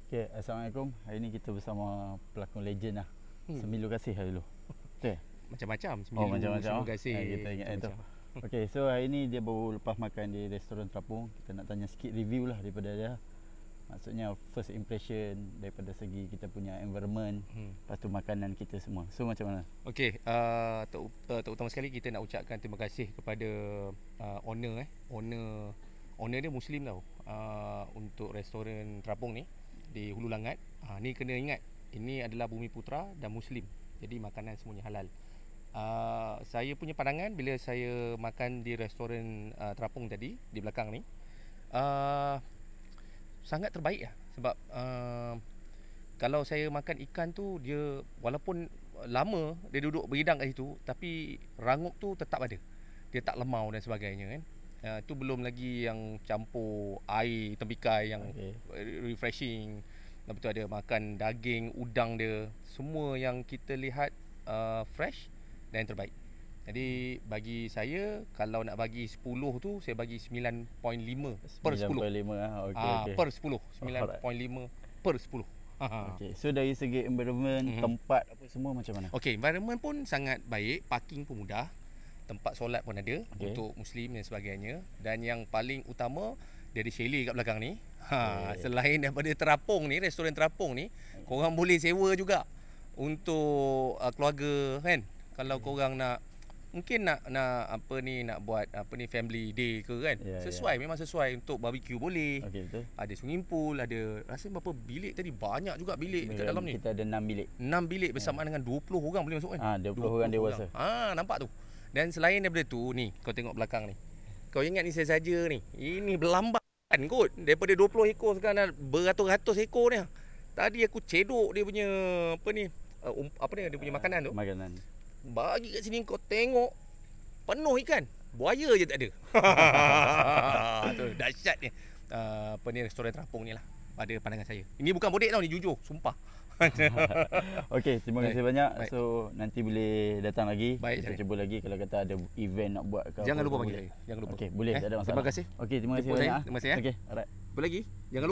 Okay, Assalamualaikum. Hari ni kita bersama pelakon legend lah. Semilu Kasih hari dulu. Betul? Macam-macam. Oh, macam-macam. Terima kasih. Kita ingat itu. Okay, so hari ni dia baru lepas makan di restoran terapung. Kita nak tanya sikit review lah daripada dia. Maksudnya first impression daripada segi kita punya environment, lepas tu makanan kita semua. So macam mana? Okey, terutama sekali kita nak ucapkan terima kasih kepada owner owner dia Muslim tau. Untuk restoran terapung ni di Hulu Langat. Ni kena ingat, ini adalah Bumi Putra dan Muslim. Jadi makanan semuanya halal. Saya punya pandangan bila saya makan di restoran terapung tadi di belakang ni, sangat terbaik lah. Sebab kalau saya makan ikan tu, dia walaupun lama dia duduk berhidang kat situ, tapi rangup tu tetap ada. Dia tak lemau dan sebagainya kan. Tu belum lagi yang campur air tembikai yang refreshing. Lepas tu ada makan daging, udang dia. Semua yang kita lihat fresh dan yang terbaik. Jadi bagi saya, kalau nak bagi 10 tu, saya bagi 9.5 per 10. 9.5 lah. Okay. Per 10. 9.5 per 10. Okay. So dari segi environment, tempat apa semua macam mana? Okey, environment pun sangat baik, parking pun mudah. Tempat solat pun ada untuk Muslim dan sebagainya. Dan yang paling utama, dia ada chalet kat belakang ni. Selain daripada terapung ni, restoran terapung ni, korang boleh sewa juga untuk keluarga kan. Kalau korang nak, mungkin nak nak buat family day ke kan. Sesuai, memang sesuai untuk barbecue boleh. Betul. Ada swimming pool, ada rasa berapa bilik tadi, banyak juga bilik dekat dalam ni. Kita ada 6 bilik. 6 bilik bersamaan dengan 20 orang boleh masuk kan. 20 orang dewasa. Nampak tu. Dan selain daripada tu, ni kau tengok belakang ni. Kau ingat ni saya saja ni. Ini berlambat kot. Daripada 20 ekor sekarang dah beratus-ratus ekor ni. Tadi aku cedok dia punya dia punya makanan tu. Makanan. Bagi kat sini kau tengok, penuh ikan. Buaya je tak ada. Tu dahsyat ni. Restoran terapung ni lah pada pandangan saya. Ini bukan bodek tau, ni jujur, sumpah. Okey, terima kasih banyak. Baik. So nanti boleh datang lagi. Baik, kita cuba lagi kalau kata ada event nak buat ke. Jangan lupa panggil saya. Jangan lupa. Okey, boleh, tak ada masalah. Terima kasih. Okey, terima kasih banyak. Terima kasih ya. Okey, alright. Apa lagi? Jangan lupa